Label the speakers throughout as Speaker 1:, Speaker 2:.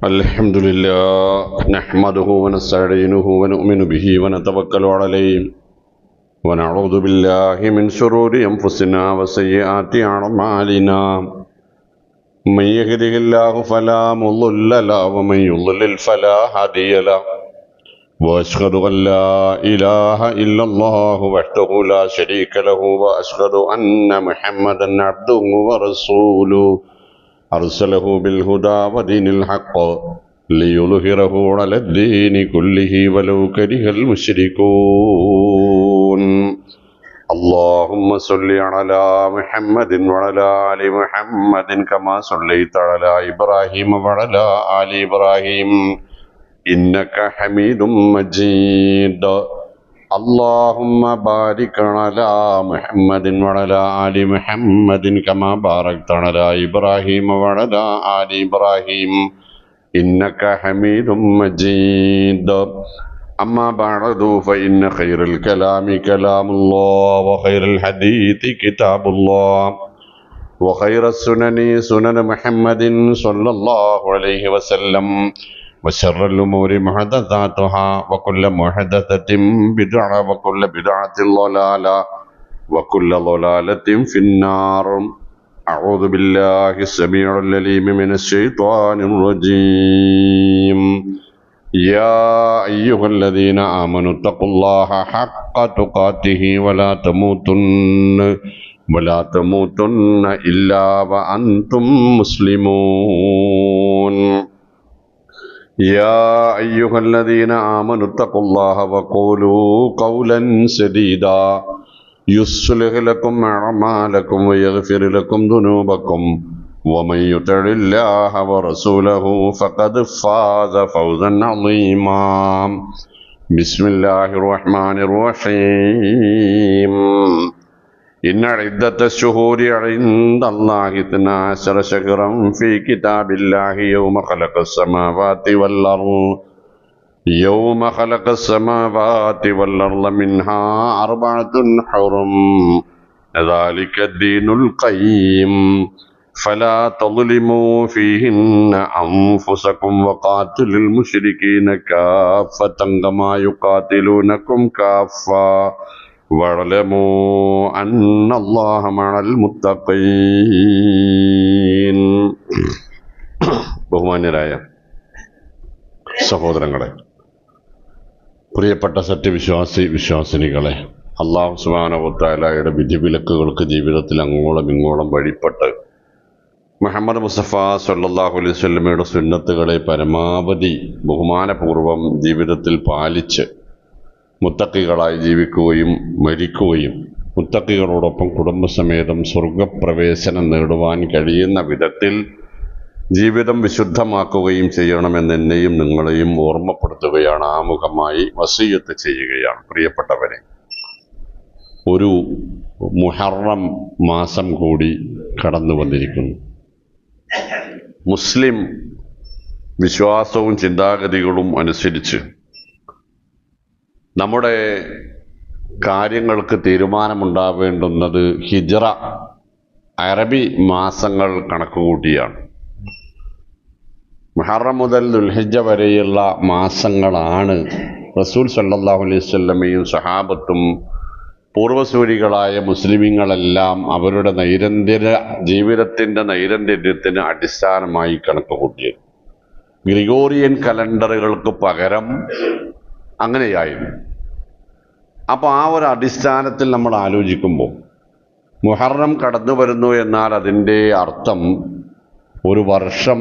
Speaker 1: الحمد لله نحمده ونستعينه ونؤمن به ونتوكل عليه ونعوذ بالله من شرور أنفسنا وسيئات أعمالنا من يهده الله فلا مضل له ومن يضلل فلا هادي له وأشهد أن لا إله إلا الله وحده لا شريك له وأشهد أن محمدا عبده ورسوله أرسله بالهدى ودين الحق ليظهره على الدين كله ولو كره المشركون اللهم صل على محمد وعلى آل محمد كما صليت على إبراهيم وعلى آل إبراهيم إنك حميد مجيد اللهم بارك على محمد وعلى آل محمد كما باركت على إبراهيم وعلى آل إبراهيم إنك حميد مجيد أما بعد فإن خير الكلام كلام الله وخير الحديث كتاب الله وخير السنن سنن محمد صلى الله عليه وسلم وشر الأمور محدثاتها وكل محدثة بدعة وكل بدعة ضلالة وكل ضلالة في النار أعوذ بالله السميع العليم من الشيطان الرجيم يا أيها الذين آمنوا اتقوا الله حق تقاته ولا تموتن إلا وأنتم مسلمون يا أيها الذين آمنوا اتقوا الله وقولوا قولا سديدا يصلح لكم أعمالكم ويغفر لكم ذنوبكم ومن يطع الله ورسوله فقد فاز فوزا عظيما بسم الله الرحمن الرحيم إن عدة الشهور عند الله 12 شهرا في كتاب الله يوم خلق السماوات والأرض منها 4 حرم ذلك الدين القيم فلا تظلموا فيهن أنفسكم وقاتلوا المشركين كافة كما يقاتلونكم كافة واعلموا أن الله مع المتقين. ബഹുമാന്യരായ സഹോദരങ്ങളെ, പ്രിയപ്പെട്ട വിശ്വാസിനികളെ, അല്ലാഹു സുബ്ഹാനഹു വ തആലയുടെ വിധിവിലക്കുകൾക്ക് ജീവിതത്തിൽ അങ്ങോളം ഇങ്ങോളം വഴിപ്പെട്ട് മുഹമ്മദ് മുസ്തഫ സല്ലല്ലാഹു അലൈഹി വസല്ലമയുടെ സുന്നത്തുകളെ പരമാവധി ബഹുമാനപൂർവം ജീവിതത്തിൽ പാലിച്ച് മുത്തഖികളായി ജീവിക്കുകയും മരിക്കുകയും മുത്തഖികളോടൊപ്പം കുടുംബസമേതം സ്വർഗപ്രവേശനം നേടുവാൻ കഴിയുന്ന വിധത്തിൽ ജീവിതം വിശുദ്ധമാക്കുകയും ചെയ്യണമെന്ന് എന്നെയും നിങ്ങളെയും ഓർമ്മപ്പെടുത്തുകയാണ്, ആമുഖമായി വസിയ്യത്ത് ചെയ്യുകയാണ്. പ്രിയപ്പെട്ടവരെ, ഒരു മുഹറം മാസം കൂടി കടന്നു വന്നിരിക്കുന്നു. മുസ്ലിം വിശ്വാസവും ചിന്താഗതികളും അനുസരിച്ച് നമ്മുടെ കാര്യങ്ങൾക്ക് തീരുമാനമുണ്ടാവേണ്ടുന്നത് ഹിജ്റ അറബി മാസങ്ങൾ കണക്കുകൂട്ടിയാണ്. മുഹറം മുതൽ ദുൽഹിജ്ജ വരെയുള്ള മാസങ്ങളാണ് റസൂൽ സല്ലല്ലാഹു അലൈഹി വസല്ലമയും സഹാബത്തും പൂർവസൂരികളായ മുസ്ലിമീങ്ങളെല്ലാം അവരുടെ ജീവിതത്തിൻ്റെ നൈരന്തര്യത്തിന് അടിസ്ഥാനമായി കണക്കുകൂട്ടിയത്. ഗ്രിഗോറിയൻ കലണ്ടറുകൾക്ക് പകരം അങ്ങനെയായിരുന്നു. അപ്പോൾ ആ ഒരു അടിസ്ഥാനത്തിൽ നമ്മൾ ആലോചിക്കുമ്പോൾ മുഹറം കടന്നു വരുന്നു എന്നാൽ അതിൻ്റെ അർത്ഥം ഒരു വർഷം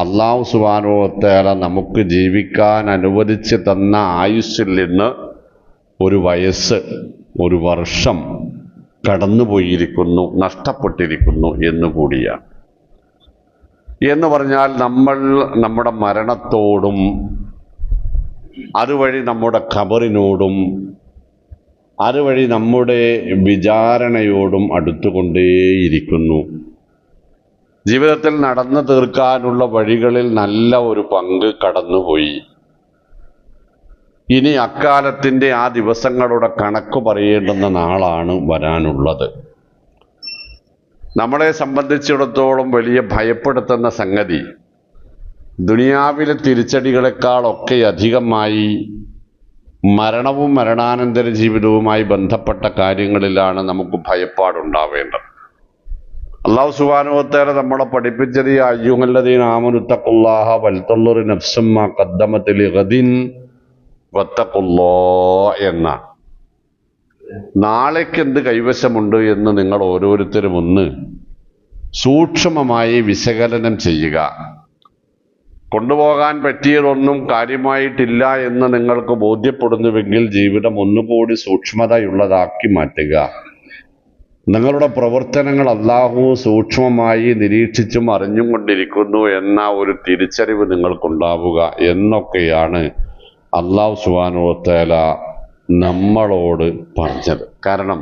Speaker 1: അല്ലാഹു സുബ്ഹാനഹു വ തആല നമുക്ക് ജീവിക്കാൻ അനുവദിച്ച് തന്ന ആയുസ്സിൽ നിന്ന് ഒരു വർഷം കടന്നുപോയിരിക്കുന്നു, നഷ്ടപ്പെട്ടിരിക്കുന്നു എന്നുകൂടിയാണ്. എന്ന് പറഞ്ഞാൽ നമ്മൾ നമ്മുടെ മരണത്തോടും അതുവഴി നമ്മുടെ ഖബറിനോടും അതുവഴി നമ്മുടെ വിചാരണയോടും അടുത്തുകൊണ്ടേയിരിക്കുന്നു. ജീവിതത്തിൽ നടന്നു തീർക്കാനുള്ള വഴികളിൽ നല്ല ഒരു പങ്ക് കടന്നുപോയി. ഇനി അക്കാലത്തിൻ്റെ ആ ദിവസങ്ങളുടെ കണക്ക് പറയേണ്ടുന്ന നാളാണ് വരാനുള്ളത്. നമ്മളെ സംബന്ധിച്ചിടത്തോളം വലിയ ഭയപ്പെടുത്തുന്ന സംഗതി ദുനിയാവിലെ തിരിച്ചടികളെക്കാളൊക്കെ അധികമായി മരണവും മരണാനന്തര ജീവിതവുമായി ബന്ധപ്പെട്ട കാര്യങ്ങളിലാണ് നമുക്ക് ഭയപ്പാടുണ്ടാവേണ്ടത്. അല്ലാഹു സുബ്ഹാനഹു വ തആല നമ്മളെ പഠിപ്പിച്ചത് യാ അയ്യുഹല്ലദീന ആമനു തഖുല്ലാഹ വൽതൻദുർ നഫ്സും മാ ഖദ്ദമത് ലിഗദിൻ വത്തഖുല്ലാഹ് എന്നാണ്. നാളേക്ക് എന്ത് കൈവശമുണ്ട് എന്ന് നിങ്ങൾ ഓരോരുത്തരും ഒന്ന് സൂക്ഷ്മമായി വിശകലനം ചെയ്യുക. കൊണ്ടുപോകാൻ പറ്റിയതൊന്നും കാര്യമായിട്ടില്ല എന്ന് നിങ്ങൾക്ക് ബോധ്യപ്പെടുന്നുവെങ്കിൽ ജീവിതം ഒന്നുകൂടി സൂക്ഷ്മതയുള്ളതാക്കി മാറ്റുക. നിങ്ങളുടെ പ്രവർത്തനങ്ങൾ അല്ലാഹു സൂക്ഷ്മമായി നിരീക്ഷിച്ചും അറിഞ്ഞും കൊണ്ടിരിക്കുന്നു എന്ന ഒരു തിരിച്ചറിവ് നിങ്ങൾക്കുണ്ടാവുക എന്നൊക്കെയാണ് അല്ലാഹു സുബ്ഹാനഹു വ തആല നമ്മളോട് പറഞ്ഞത്. കാരണം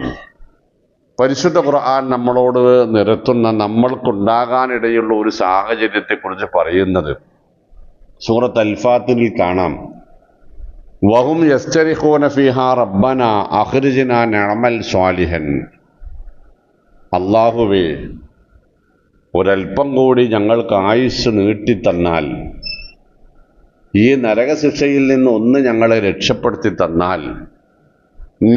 Speaker 1: പരിശുദ്ധ ഖുർആൻ നമ്മളോട് നിരത്തുന്ന നമ്മൾക്കുണ്ടാകാനിടയുള്ള ഒരു സാഹചര്യത്തെക്കുറിച്ച് പറയുന്നത് സൂറത്ത് അൽ-ഫാത്തിറിൽ കാണാം. വഹും യസ്തരിഖൂന ഫീഹാ റബ്ബന അഖ്രിജ്നാ നഅമൽ സ്വാലിഹൻ. അല്ലാഹുവേ, ഒരൽപ്പം കൂടി ഞങ്ങൾക്ക് ആയുസ് നീട്ടിത്തന്നാൽ, ഈ നരകശിക്ഷയിൽ നിന്ന് ഒന്ന് ഞങ്ങളെ രക്ഷപ്പെടുത്തി തന്നാൽ,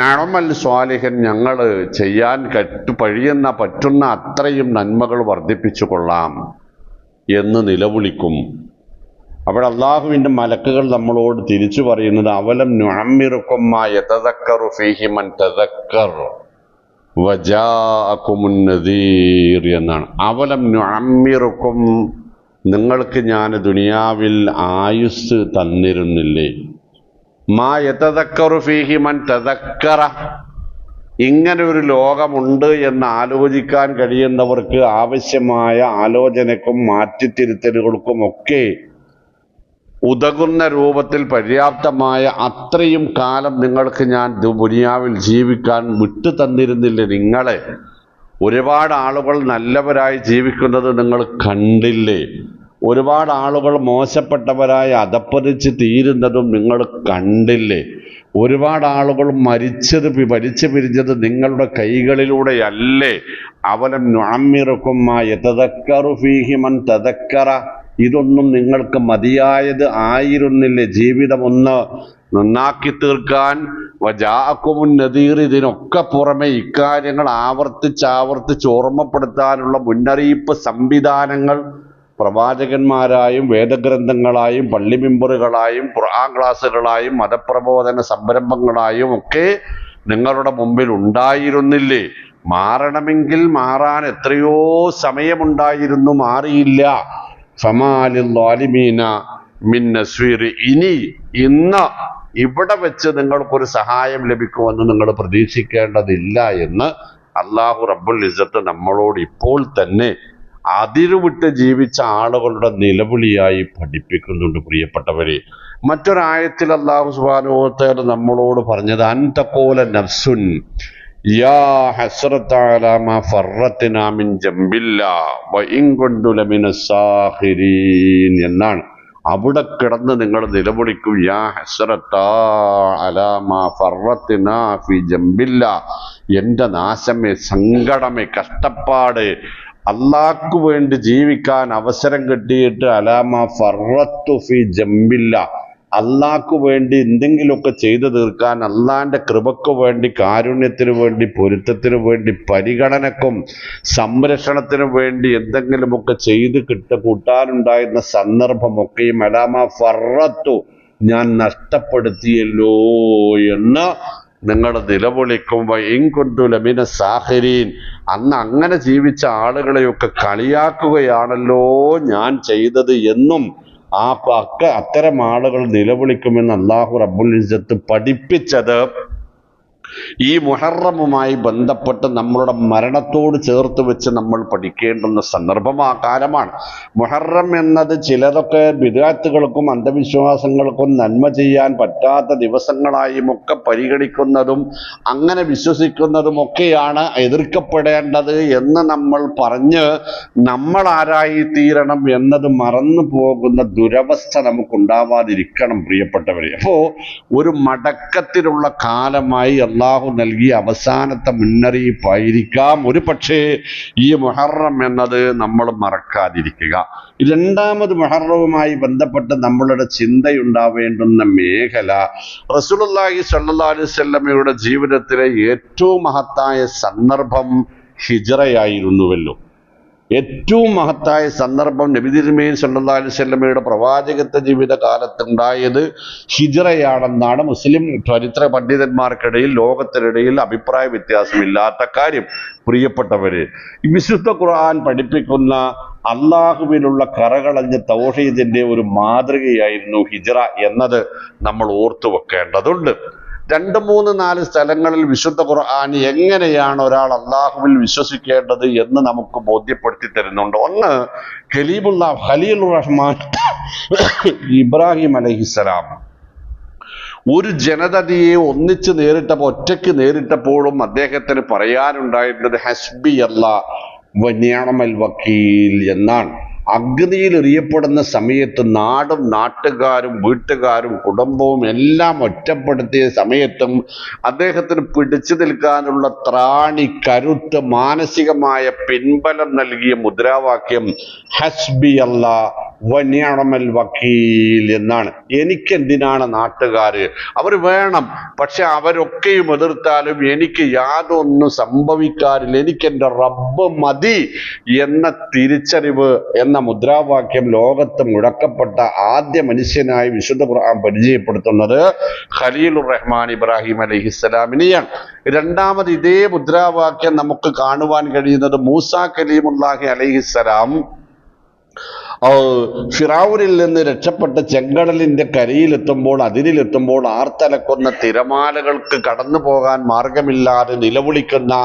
Speaker 1: നഅമൽ സ്വാലിഹൻ, ഞങ്ങൾ ചെയ്യാൻ പറ്റുന്ന അത്രയും നന്മകൾ വർദ്ധിപ്പിച്ചു കൊള്ളാം എന്ന് നിലവിളിക്കും. അപ്പോൾ അള്ളാഹുവിൻ്റെ മലക്കുകൾ നമ്മളോട് തിരിച്ചു പറയുന്നത് അവലം നുഅമ്മിറുക്കും മാ യതദക്കറു ഫീഹി മൻ തദക്കർ വജാഅകുമുൻ നദീർ എന്നാണ്. അവലം നുഅമ്മിറുക്കും, നിങ്ങൾക്ക് ഞാൻ ദുനിയാവിൽ ആയുസ് തന്നിരുന്നില്ലേ? മാ യതദക്കറു ഫീഹി മൻ തദക്കറ, ഇങ്ങനെ ഒരു ലോകമുണ്ട് എന്ന് ആലോചിക്കാൻ കഴിയുന്നവർക്ക് ആവശ്യമായ ആലോചനക്കും മാറ്റിത്തിരുത്തലുകൾക്കും ഒക്കെ ഉതകുന്ന രൂപത്തിൽ പര്യാപ്തമായ അത്രയും കാലം നിങ്ങൾക്ക് ഞാൻ ദുനിയാവിൽ ജീവിക്കാൻ വിട്ടു തന്നിരുന്നില്ലേ? നിങ്ങളെ ഒരുപാട് ആളുകൾ നല്ലവരായി ജീവിക്കുന്നത് നിങ്ങൾ കണ്ടില്ലേ? ഒരുപാട് ആളുകൾ മോശപ്പെട്ടവരായി അധപ്പതിച്ച് തീരുന്നതും നിങ്ങൾ കണ്ടില്ലേ? ഒരുപാട് ആളുകൾ മരിച്ചു പിരിഞ്ഞത് നിങ്ങളുടെ കൈകളിലൂടെയല്ലേ? അവലം നുഅമ്മിറുക്കും മാ യതദക്കറു ഫീഹി മൻ തദക്കറ, ഇതൊന്നും നിങ്ങൾക്ക് മതിയായത് ആയിരുന്നില്ലേ ജീവിതം ഒന്ന് നന്നാക്കി തീർക്കാൻ? വജാഅകുമുൻ നദീർ, ഇതിനൊക്കെ പുറമെ ഇക്കാര്യങ്ങൾ ആവർത്തിച്ച് ഓർമ്മപ്പെടുത്താനുള്ള മുന്നറിയിപ്പ് സംവിധാനങ്ങൾ പ്രവാചകന്മാരായും വേദഗ്രന്ഥങ്ങളായും പള്ളി മെമ്പറുകളായും ഖുർആൻ ക്ലാസ്സുകളായും മതപ്രബോധന സംരംഭങ്ങളായും ഒക്കെ നിങ്ങളുടെ മുമ്പിൽ ഉണ്ടായിരുന്നില്ലേ? മാറണമെങ്കിൽ മാറാൻ എത്രയോ സമയമുണ്ടായിരുന്നു, മാറിയില്ല. ഫമാലിൽ ളാലിമീന മിൻ നസ്വീർ, ഇന്ന് ഇവിടെ വെച്ച് നിങ്ങൾക്കൊരു സഹായം ലഭിക്കുമെന്ന് നിങ്ങൾ പ്രതീക്ഷിക്കേണ്ടതില്ല എന്ന് അല്ലാഹു റബ്ബുൽ ഇസ്സത്ത് നമ്മളോട് ഇപ്പോൾ തന്നെ അതിരുവിട്ട് ജീവിച്ച ആളുകളുടെ നിലവിളിയായി പഠിപ്പിക്കുന്നുണ്ട്. പ്രിയപ്പെട്ടവരെ, മറ്റൊരായത്തിൽ അല്ലാഹു സുബ്ഹാനഹു വ തആല നമ്മളോട് പറഞ്ഞത് അൻതഖൂല നഫ്സുൻ യാ ഹസ്റത അലാ മാ ഫറത്നാ മിൻ ജംബില്ലാഹ് വഇൻ കുന്തു ലമിനസ് സാഖിരീൻ എന്നാണ്. അവിടെ കിടന്ന് നിങ്ങൾ നിലവിളിക്കും, യാ ഹസ്റത അലാ മാ ഫറത്നാ ഫി ജംബില്ലാഹ്, എൻ്റെ നാശമേ, സങ്കടമേ, കഷ്ടപ്പാട്, അള്ളാഹ്ക്കു വേണ്ടി ജീവിക്കാൻ അവസരം കിട്ടിയിട്ട് അലാമ ഫറത്തു ഫി ജംബില്ലാഹ്, അള്ളാഹ്ക്കു വേണ്ടി എന്തെങ്കിലുമൊക്കെ ചെയ്തു തീർക്കാൻ, അള്ളാഹിൻ്റെ കൃപയ്ക്ക് വേണ്ടി, കാരുണ്യത്തിനു വേണ്ടി, പൊരുത്തത്തിനു വേണ്ടി, പരിഗണനക്കും സംരക്ഷണത്തിനു വേണ്ടി എന്തെങ്കിലുമൊക്കെ ചെയ്ത് കൂട്ടാനുണ്ടായിരുന്ന സന്ദർഭമൊക്കെയും അലാമ ഫറത്തു, ഞാൻ നഷ്ടപ്പെടുത്തിയല്ലോ എന്ന് നിങ്ങൾ നിലവിളിക്കും. വഇൻ കുന്തു ലമിന സാഖിരീൻ, അന്ന് അങ്ങനെ ജീവിച്ച ആളുകളെയൊക്കെ കളിയാക്കുകയാണല്ലോ ഞാൻ ചെയ്തത് എന്നും അത്തരം ആളുകൾ നിലവിളിക്കുമെന്ന് അല്ലാഹു റബ്ബുൽ ഇസ്സത്ത് പഠിപ്പിച്ചത് ഈ മുഹറമുമായി ബന്ധപ്പെട്ട് നമ്മളുടെ മരണത്തോട് ചേർത്ത് വെച്ച് നമ്മൾ പഠിക്കേണ്ടുന്ന സന്ദർഭം ആ കാലമാണ്. മുഹറം എന്നത് ചിലതൊക്കെ ബിദ്അത്തുകൾക്കും അന്ധവിശ്വാസങ്ങൾക്കും നന്മ ചെയ്യാൻ പറ്റാത്ത ദിവസങ്ങളായും ഒക്കെ പരിഗണിക്കുന്നതും അങ്ങനെ വിശ്വസിക്കുന്നതുമൊക്കെയാണ് എതിർക്കപ്പെടേണ്ടത് എന്ന് നമ്മൾ പറഞ്ഞ് നമ്മൾ ആരായി തീരണം എന്നത് മറന്നു പോകുന്ന ദുരവസ്ഥ നമുക്കുണ്ടാവാതിരിക്കണം പ്രിയപ്പെട്ടവരെ. അപ്പോൾ ഒരു മടക്കത്തിലുള്ള കാലമായി അള്ളാഹു നൽകിയ അവസാനത്തെ മുന്നറിയിപ്പായിരിക്കാം ഒരു പക്ഷേ ഈ മുഹറം എന്നത് നമ്മൾ മറക്കാതിരിക്കുക. രണ്ടാമത് മുഹറവുമായി ബന്ധപ്പെട്ട് നമ്മളുടെ ചിന്തയുണ്ടാവേണ്ടുന്ന മേഖല, റസൂലുള്ളാഹി സ്വല്ലല്ലാഹു അലൈഹി വസല്ലമയുടെ ജീവിതത്തിലെ ഏറ്റവും മഹത്തായ സന്ദർഭം ഹിജ്റയായിരുന്നുവല്ലോ. ഏറ്റവും മഹത്തായ സന്ദർഭം നബി തിരുമേനി സല്ലല്ലാഹു അലൈഹി വസല്ലമയുടെ പ്രവാചകത്വ ജീവിത കാലത്തുണ്ടായത് ഹിജ്റയാണെന്നാണ് മുസ്ലിം ചരിത്ര പണ്ഡിതന്മാർക്കിടയിൽ, ലോകത്തിനിടയിൽ അഭിപ്രായ വ്യത്യാസമില്ലാത്ത കാര്യം. പ്രിയപ്പെട്ടവര്, വിശുദ്ധ ഖുർആൻ പഠിപ്പിക്കുന്ന അള്ളാഹുവിലുള്ള കറകളഞ്ഞ തൗഹീദിന്റെ ഒരു മാതൃകയായിരുന്നു ഹിജ്റ എന്നത് നമ്മൾ ഓർത്തു വെക്കേണ്ടതുണ്ട്. 2, 3, 4 സ്ഥലങ്ങളിൽ വിശുദ്ധ ഖുർആൻ എങ്ങനെയാണ് ഒരാൾ അള്ളാഹുവിൽ വിശ്വസിക്കേണ്ടത് എന്ന് നമുക്ക് ബോധ്യപ്പെടുത്തി തരുന്നുണ്ട്. ഒന്ന്, ഖലീലുർ റഹ്മാൻ ഇബ്രാഹിം അലൈഹിസ്സലാം ഒരു ജനതയെ ഒന്നിച്ച് നേരിട്ടപ്പോൾ, ഒറ്റയ്ക്ക് നേരിട്ടപ്പോഴും അദ്ദേഹത്തിന് പറയാനുണ്ടായിരുന്നത് ഹസ്ബി അല്ലാഹ് വ നിഅമൽ വക്കീൽ എന്നാണ്. അഗ്നിയിൽ എറിയപ്പെടുന്ന സമയത്ത് നാടും നാട്ടുകാരും വീട്ടുകാരും കുടുംബവും എല്ലാം ഒറ്റപ്പെടുത്തിയ സമയത്തും അദ്ദേഹത്തിന് പിടിച്ചു നിൽക്കാനുള്ള ത്രാണി, കരുത്ത്, മാനസികമായ പിൻബലം നൽകിയ മുദ്രാവാക്യം ഹസ്ബി അല്ലാഹ് വ നിഅമൽ വക്കീൽ എന്നാണ്. എനിക്കെന്തിനാണ് നാട്ടുകാര്, അവർ വേണം, പക്ഷെ അവരൊക്കെയും എതിർത്താലും എനിക്ക് യാതൊന്നും സംഭവിക്കാറില്ല, എനിക്കെൻ്റെ റബ്ബ് മതി എന്ന തിരിച്ചറിവ് എന്ന മുദ്രാവാക്യം ലോകത്ത് മുഴക്കപ്പെട്ട ആദ്യ മനുഷ്യനായി വിശുദ്ധ ഖുർആൻ പരിചയപ്പെടുത്തുന്നത് ഖലീലുർ റഹ്മാൻ ഇബ്രാഹിം അലൈഹിസ്സലാമിനെയാണ്. രണ്ടാമത് ഇതേ മുദ്രാവാക്യം നമുക്ക് കാണുവാൻ കഴിയുന്നത് മൂസാ കലീമുല്ലാഹി അലൈഹിസ്സലാം ഫിറഔനിൽ നിന്ന് രക്ഷപ്പെട്ട് ചെങ്കടലിന്റെ കരയിലെത്തുമ്പോൾ, അതിരിലെത്തുമ്പോൾ ആർത്തലക്കുന്ന തിരമാലകൾക്ക് കടന്നു പോകാൻ മാർഗമില്ലാതെ നിലവിളിക്കുന്ന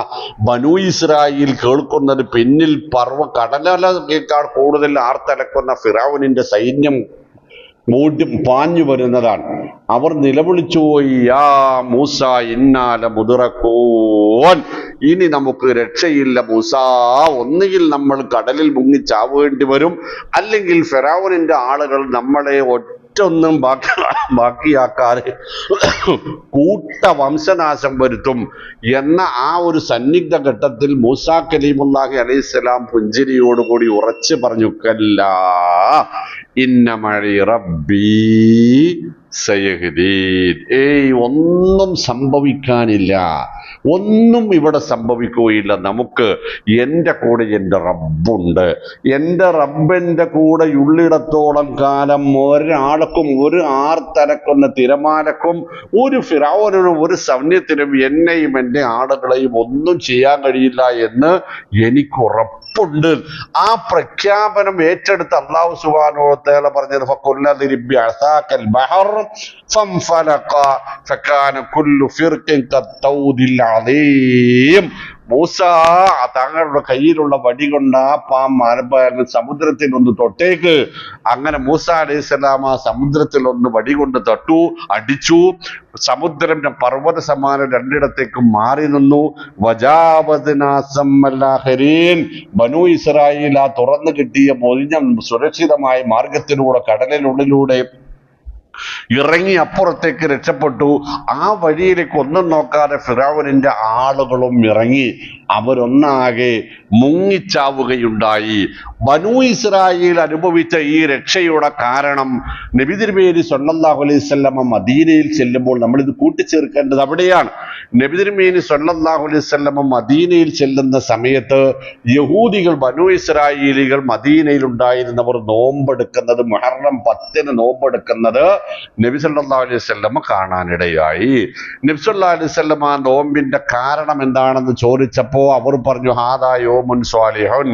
Speaker 1: ബനൂ ഇസ്രായേൽ കേൾക്കുന്നത് പിന്നിൽ കടലയേക്കാൾ കൂടുതൽ ആർത്തലക്കുന്ന ഫിറഔനിന്റെ സൈന്യം പാഞ്ഞു വരുന്നതാണ്. അവർ നിലവിളിച്ചുപോയി, യാ മൂസ ഇന്നാല മുദ്റകൂൻ, ഇനി നമുക്ക് രക്ഷയില്ല മൂസ, ഒന്നുകിൽ നമ്മൾ കടലിൽ മുങ്ങി ചാവേണ്ടി വരും, അല്ലെങ്കിൽ ഫിറഔനിന്റെ ആളുകൾ നമ്മളെ ഒറ്റൊന്നും ബാക്കിയാക്കാതെ കൂട്ട വംശനാശം വരുത്തും എന്ന ആ ഒരു സന്നിഗ്ധ ഘട്ടത്തിൽ മൂസാ കലീമുല്ലാഹി അലൈഹിസ്സലാം പുഞ്ചിരിയോടുകൂടി ഉറച്ചു പറഞ്ഞു, കല്ലാ ഇന്ന മഴി റബ്ബീ സയഹ്ദീൻ. ഒന്നും സംഭവിക്കാനില്ല, ഒന്നും ഇവിടെ സംഭവിക്കുകയില്ല. നമുക്ക് എൻ്റെ കൂടെ എൻ്റെ റബ്ബുണ്ട്. എൻ്റെ റബ്ബിൻ്റെ കൂടെ ഉള്ളിടത്തോളം കാലം ഒരാൾക്കും, ഒരു ആർത്തലക്കുന്ന തിരമാലക്കും, ഒരു ഫിറഔനും, ഒരു സൈന്യത്തിനും എന്നെയും എൻ്റെ ആളുകളെയും ഒന്നും ചെയ്യാൻ കഴിയില്ല എന്ന് എനിക്ക് ഉറപ്പുണ്ട്. ആ പ്രഖ്യാപനം ഏറ്റെടുത്ത് അല്ലാഹു സുബ്ഹാനഹു വ തആല പറഞ്ഞത് ഫഖുല്ലദിരിബി അസാക്കൽ ബഹർ ഫൻഫലഖ ഫകാന കുല്ലു ഫിർഖിൻ കത്തൗദിൽ അദീം. മൂസ തങ്ങളുടെ കയ്യിലുള്ള വടി കൊണ്ട് ആ സമുദ്രത്തിൽ ഒന്ന് തൊട്ടേക്ക്. അങ്ങനെ മൂസ അലൈഹിസ്സലാം ആ സമുദ്രത്തിൽ ഒന്ന് വടി കൊണ്ട് അടിച്ചു. സമുദ്രം പർവ്വത സമാനം രണ്ടിടത്തേക്കും മാറി നിന്നു. ബനൂ ഇസ്രായേൽ ആ തുറന്നു കിട്ടിയ മൊഴിഞ്ഞ സുരക്ഷിതമായ മാർഗത്തിലൂടെ കടലിനുള്ളിലൂടെ ഇറങ്ങി അപ്പുറത്തേക്ക് രക്ഷപ്പെട്ടു. ആ വഴിയിലേക്ക് ഒന്നും നോക്കാതെ ഫിറഔനിന്റെ ആളുകളും ഇറങ്ങി. അവരൊന്നാകെ മുങ്ങിച്ചാവുകയുണ്ടായി. ബനൂ ഇസ്രായേൽ അനുഭവിച്ച ഈ രക്ഷയുടെ കാരണം നബി തിരുമേനി സ്വല്ലല്ലാഹു അലൈഹി വസല്ലമ മദീനയിൽ ചെല്ലുമ്പോൾ നമ്മളിത് കൂട്ടിച്ചേർക്കേണ്ടത് അവിടെയാണ്. നബി തിരുമേനി സ്വല്ലല്ലാഹു അലൈഹി വസല്ലമ മദീനയിൽ ചെല്ലുന്ന സമയത്ത് യഹൂദികൾ, ബനൂ ഇസ്രായേലികൾ, മദീനയിൽ ഉണ്ടായിരുന്നവർ നോമ്പെടുക്കുന്നത്, മുഹറം 10 നോമ്പെടുക്കുന്നത് നബി സല്ലല്ലാഹു അലൈഹി വസല്ലമ കാണാനിടയായി. നബി സല്ലല്ലാഹു അലൈഹി വസല്ലമ ആ നോമ്പിന്റെ കാരണം എന്താണെന്ന് ചോദിച്ചപ്പോൾ അവർ പറഞ്ഞു, ഹാദാ യൗമുൻ സ്വാലിഹുൻ,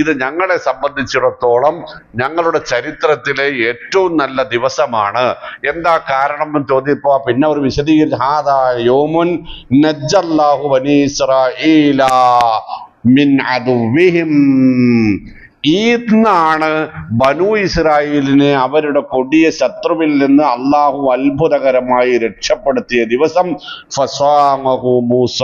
Speaker 1: ഇത് ഞങ്ങളെ സംബന്ധിച്ചിടത്തോളം ഞങ്ങളുടെ ചരിത്രത്തിലെ ഏറ്റവും നല്ല ദിവസമാണ്. എന്താ കാരണം എന്ന് ചോദിച്ചപ്പോ പിന്നെ അവർ വിശദീകരിച്ചു, ഹാദാ യൗമുൻ നജ്ജല്ലാഹു ബനീ ഇസ്രായീല മിൻ അദുവ്വിഹിം, ഇന്നാണ് ബനു ഇസ്രായേലിനെ അവരുടെ കൊടിയ ശത്രുവിൽ നിന്ന് അള്ളാഹു അത്ഭുതകരമായി രക്ഷപ്പെടുത്തിയ ദിവസം. ഫസാമഹു മൂസ,